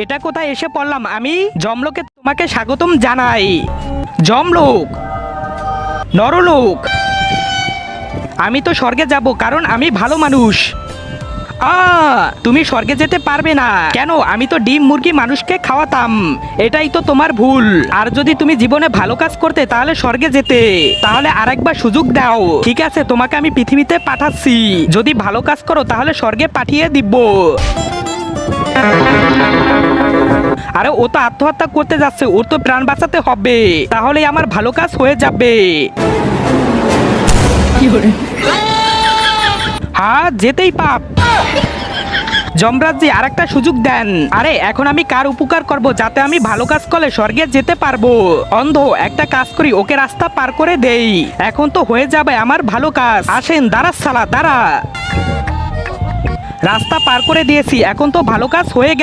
এটা কোথায় এসে পড়লাম আমি? যমলোকে তোমাকে স্বাগতম জানাই। যমলোক, নরলোক। আমি তো স্বর্গে যাব, কারণ আমি ভালো মানুষ। তুমি স্বর্গে যেতে পারবে না। কেন? আমি তো ডিম মুরগি মানুষকে খাওয়াতাম। এটাই তো তোমার ভুল। আর যদি তুমি জীবনে ভালো কাজ করতে তাহলে স্বর্গে যেতে। তাহলে আরেকবার সুযোগ দাও। ঠিক আছে, তোমাকে আমি পৃথিবীতে পাঠাচ্ছি। যদি ভালো কাজ করো তাহলে স্বর্গে পাঠিয়ে দিব। আরে ও তো আত্মহত্যা করতে যাচ্ছে, ওর তো প্রাণ বাঁচাতে হবে, তাহলে আমার ভালো কাজ হয়ে যাবে। হ্যাঁ, যেতেই পাপ। যমরাজজি আর একটা সুযোগ দেন। আরে এখন আমি কার উপকার করব যাতে আমি ভালো কাজ করলে স্বর্গে যেতে পারবো? অন্ধ, একটা কাজ করি, ওকে রাস্তা পার করে দেই। এখন তো হয়ে যাবে আমার ভালো কাজ। আসেন, দাঁড়া শালা, দাঁড়া। রাস্তা পার করে দিয়েছি, এখন তো ভালো কাজ হয়ে গেছে।